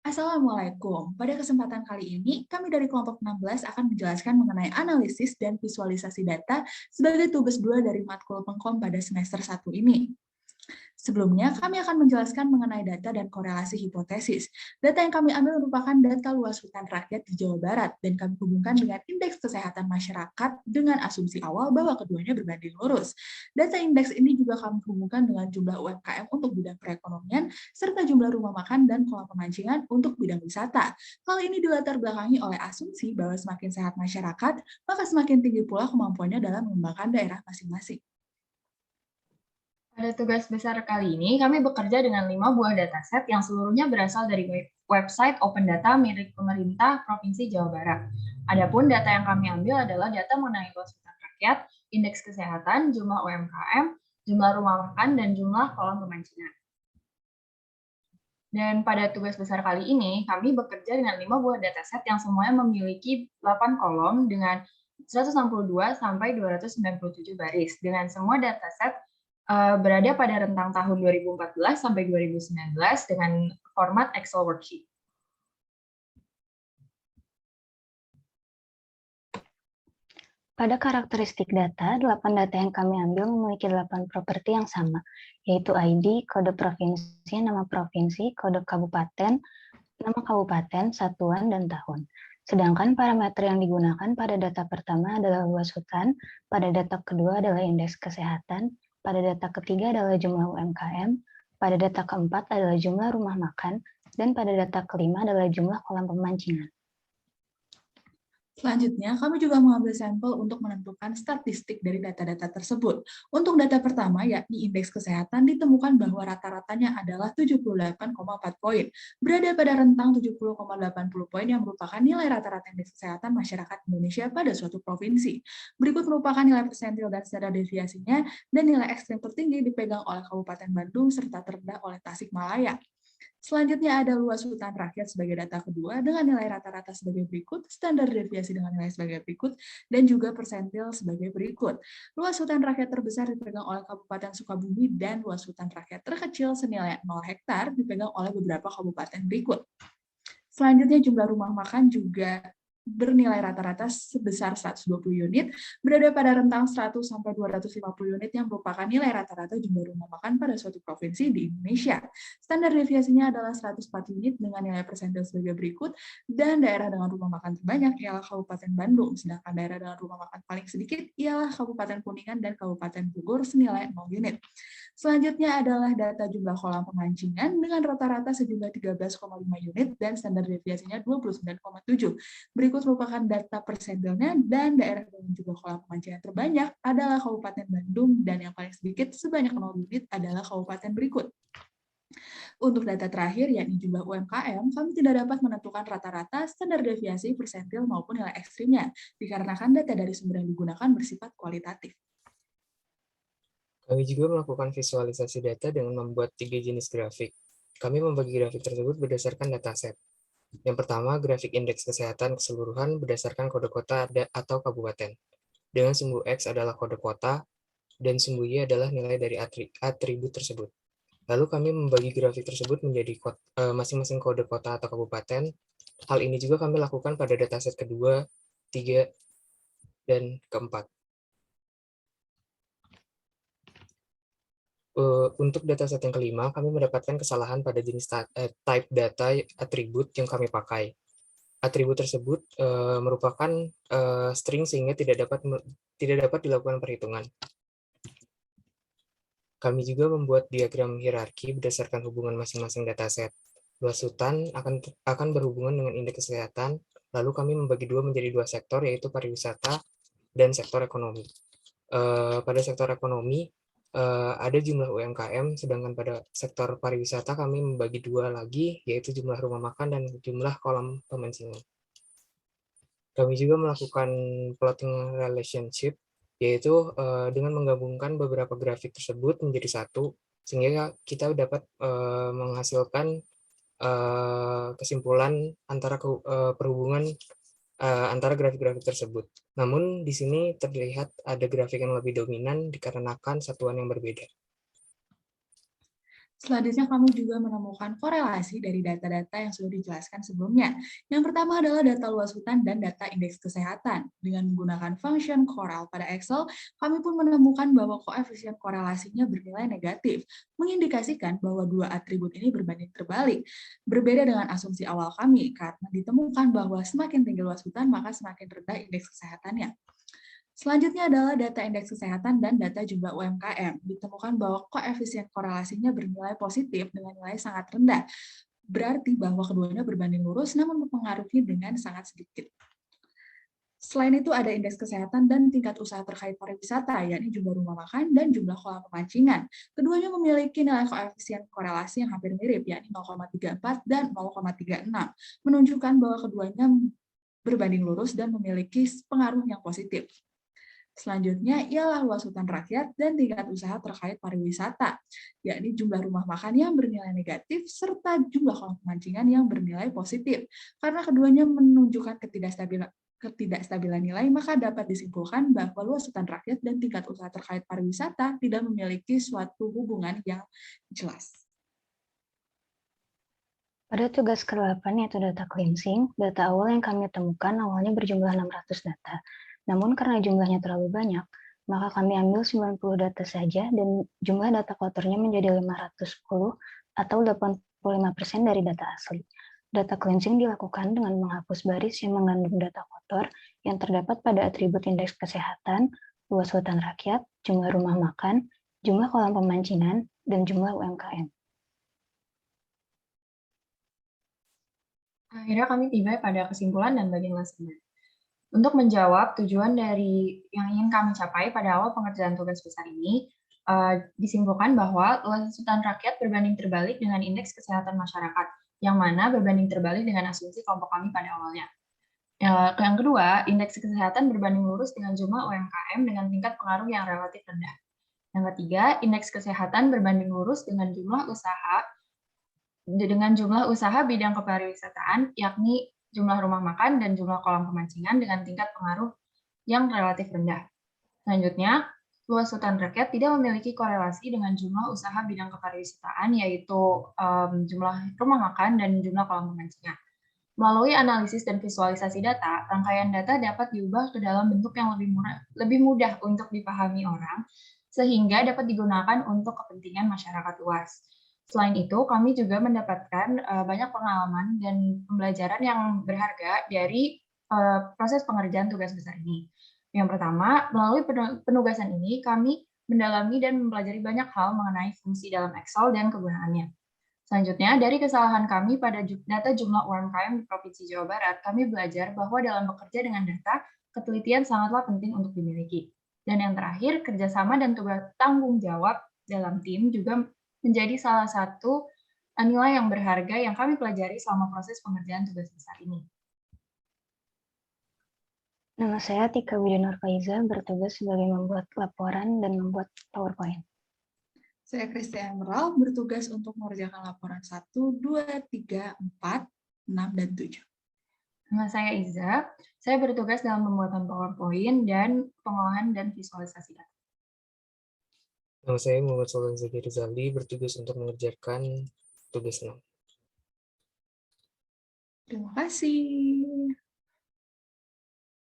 Assalamualaikum. Pada kesempatan kali ini, kami dari kelompok 16 akan menjelaskan mengenai analisis dan visualisasi data sebagai tugas 2 dari matkul Pengkom pada semester 1 ini. Sebelumnya, kami akan menjelaskan mengenai data dan korelasi hipotesis. Data yang kami ambil merupakan data luas hutan rakyat di Jawa Barat, dan kami hubungkan dengan indeks kesehatan masyarakat dengan asumsi awal bahwa keduanya berbanding lurus. Data indeks ini juga kami hubungkan dengan jumlah UMKM untuk bidang perekonomian, serta jumlah rumah makan dan kolam pemancingan untuk bidang wisata. Hal ini dilatar belakangi oleh asumsi bahwa semakin sehat masyarakat, maka semakin tinggi pula kemampuannya dalam mengembangkan daerah masing-masing. Pada tugas besar kali ini, kami bekerja dengan 5 buah dataset yang seluruhnya berasal dari website Open Data milik pemerintah Provinsi Jawa Barat. Adapun data yang kami ambil adalah data mengenai luas hutan rakyat, indeks kesehatan, jumlah UMKM, jumlah rumah makan, dan jumlah kolam pemancingan. Dan pada tugas besar kali ini, kami bekerja dengan 5 buah dataset yang semuanya memiliki 8 kolom dengan 162 sampai 297 baris. Dengan semua dataset berada pada rentang tahun 2014 sampai 2019 dengan format Excel worksheet. Pada karakteristik data, 8 data yang kami ambil memiliki 8 properti yang sama, yaitu ID, kode provinsi, nama provinsi, kode kabupaten, nama kabupaten, satuan, dan tahun. Sedangkan parameter yang digunakan pada data pertama adalah luas hutan, pada data kedua adalah indeks kesehatan, pada data ketiga adalah jumlah UMKM, pada data keempat adalah jumlah rumah makan, dan pada data kelima adalah jumlah kolam pemancingan. Selanjutnya, kami juga mengambil sampel untuk menentukan statistik dari data-data tersebut. Untuk data pertama, yakni indeks kesehatan, ditemukan bahwa rata-ratanya adalah 78,4 poin, berada pada rentang 70,80 poin yang merupakan nilai rata-rata indeks kesehatan masyarakat Indonesia pada suatu provinsi. Berikut merupakan nilai persentil dan standar deviasinya, dan nilai ekstrem tertinggi dipegang oleh Kabupaten Bandung serta terendah oleh Tasikmalaya. Selanjutnya ada luas hutan rakyat sebagai data kedua dengan nilai rata-rata sebagai berikut, standar deviasi dengan nilai sebagai berikut, dan juga persentil sebagai berikut. Luas hutan rakyat terbesar dipegang oleh Kabupaten Sukabumi dan luas hutan rakyat terkecil senilai 0 hektar dipegang oleh beberapa kabupaten berikut. Selanjutnya jumlah rumah makan juga bernilai rata-rata sebesar 120 unit, berada pada rentang 100 sampai 250 unit yang merupakan nilai rata-rata jumlah rumah makan pada suatu provinsi di Indonesia. Standar deviasinya adalah 104 unit dengan nilai persentil sebagai berikut, dan daerah dengan rumah makan terbanyak ialah Kabupaten Bandung, sedangkan daerah dengan rumah makan paling sedikit ialah Kabupaten Kuningan dan Kabupaten Bogor senilai 0 unit. Selanjutnya adalah data jumlah kolam pemancingan dengan rata-rata sejumlah 13,5 unit dan standar deviasinya 29,7. Berikut merupakan data persentilnya, dan daerah dengan jumlah kolam pemancingan terbanyak adalah Kabupaten Bandung, dan yang paling sedikit sebanyak 0 unit adalah kabupaten berikut. Untuk data terakhir, yakni jumlah UMKM, kami tidak dapat menentukan rata-rata, standar deviasi, persentil, maupun nilai ekstrimnya, dikarenakan data dari sumber yang digunakan bersifat kualitatif. Kami juga melakukan visualisasi data dengan membuat 3 jenis grafik. Kami membagi grafik tersebut berdasarkan dataset. Yang pertama, grafik indeks kesehatan keseluruhan berdasarkan kode kota atau kabupaten. Dengan sumbu X adalah kode kota, dan sumbu Y adalah nilai dari atribut tersebut. Lalu kami membagi grafik tersebut menjadi masing-masing kode kota atau kabupaten. Hal ini juga kami lakukan pada dataset kedua, 3, dan keempat. Untuk dataset yang kelima, kami mendapatkan kesalahan pada jenis type data atribut yang kami pakai. Atribut tersebut merupakan string sehingga tidak dapat dilakukan perhitungan. Kami juga membuat diagram hierarki berdasarkan hubungan masing-masing dataset. Luas hutan akan berhubungan dengan indeks kesehatan, lalu kami membagi menjadi dua sektor, yaitu pariwisata dan sektor ekonomi. Pada sektor ekonomi, ada jumlah UMKM, sedangkan pada sektor pariwisata kami membagi dua lagi, yaitu jumlah rumah makan dan jumlah kolam pemancingan. Kami juga melakukan plotting relationship, yaitu dengan menggabungkan beberapa grafik tersebut menjadi satu, sehingga kita dapat menghasilkan kesimpulan antara perhubungan antara grafik-grafik tersebut. Namun di sini terlihat ada grafik yang lebih dominan dikarenakan satuan yang berbeda. Selanjutnya, kami juga menemukan korelasi dari data-data yang sudah dijelaskan sebelumnya. Yang pertama adalah data luas hutan dan data indeks kesehatan. Dengan menggunakan function Corel pada Excel, kami pun menemukan bahwa koefisien korelasinya bernilai negatif, mengindikasikan bahwa dua atribut ini berbanding terbalik. Berbeda dengan asumsi awal kami, karena ditemukan bahwa semakin tinggi luas hutan, maka semakin rendah indeks kesehatannya. Selanjutnya adalah data indeks kesehatan dan data jumlah UMKM. Ditemukan bahwa koefisien korelasinya bernilai positif dengan nilai sangat rendah. Berarti bahwa keduanya berbanding lurus namun mempengaruhi dengan sangat sedikit. Selain itu ada indeks kesehatan dan tingkat usaha terkait pariwisata, yakni jumlah rumah makan dan jumlah kolam pemancingan. Keduanya memiliki nilai koefisien korelasi yang hampir mirip, yakni 0,34 dan 0,36, menunjukkan bahwa keduanya berbanding lurus dan memiliki pengaruh yang positif. Selanjutnya ialah luas hutan rakyat dan tingkat usaha terkait pariwisata, yakni jumlah rumah makan yang bernilai negatif serta jumlah kolam pemancingan yang bernilai positif. Karena keduanya menunjukkan ketidakstabilan nilai, maka dapat disimpulkan bahwa luas hutan rakyat dan tingkat usaha terkait pariwisata tidak memiliki suatu hubungan yang jelas. Pada tugas ke-8 yaitu data cleansing, data awal yang kami temukan awalnya berjumlah 600 data. Namun karena jumlahnya terlalu banyak, maka kami ambil 90 data saja dan jumlah data kotornya menjadi 510 atau 85% dari data asli. Data cleansing dilakukan dengan menghapus baris yang mengandung data kotor yang terdapat pada atribut indeks kesehatan, luas hutan rakyat, jumlah rumah makan, jumlah kolam pemancingan, dan jumlah UMKM. Akhirnya kami tiba pada kesimpulan dan bagian lesson. Untuk menjawab tujuan dari yang ingin kami capai pada awal pengerjaan tugas besar ini, disimpulkan bahwa luas hutan rakyat berbanding terbalik dengan indeks kesehatan masyarakat, yang mana berbanding terbalik dengan asumsi kelompok kami pada awalnya. Yang kedua, indeks kesehatan berbanding lurus dengan jumlah UMKM dengan tingkat pengaruh yang relatif rendah. Yang ketiga, indeks kesehatan berbanding lurus dengan jumlah usaha bidang kepariwisataan, yakni jumlah rumah makan dan jumlah kolam pemancingan dengan tingkat pengaruh yang relatif rendah. Selanjutnya, luas hutan rakyat tidak memiliki korelasi dengan jumlah usaha bidang kepariwisataan, yaitu jumlah rumah makan dan jumlah kolam pemancingan. Melalui analisis dan visualisasi data, rangkaian data dapat diubah ke dalam bentuk yang lebih mudah untuk dipahami orang, sehingga dapat digunakan untuk kepentingan masyarakat luas. Selain itu, kami juga mendapatkan banyak pengalaman dan pembelajaran yang berharga dari proses pengerjaan tugas besar ini. Yang pertama, melalui penugasan ini, kami mendalami dan mempelajari banyak hal mengenai fungsi dalam Excel dan kegunaannya. Selanjutnya, dari kesalahan kami pada data jumlah UMKM di Provinsi Jawa Barat, kami belajar bahwa dalam bekerja dengan data, ketelitian sangatlah penting untuk dimiliki. Dan yang terakhir, kerjasama dan tugas tanggung jawab dalam tim juga menjadi salah satu nilai yang berharga yang kami pelajari selama proses pengerjaan tugas besar ini. Nama saya Tika Widanur Faiza, bertugas sebagai membuat laporan dan membuat PowerPoint. Saya Christian Emerald, bertugas untuk mengerjakan laporan 1, 2, 3, 4, 6, dan 7. Nama saya Iza, saya bertugas dalam pembuatan PowerPoint dan pengolahan dan visualisasi data. Nama saya Muhammad Sultan Zaki Rizali, bertugas untuk mengerjakan tugas 6. Terima kasih.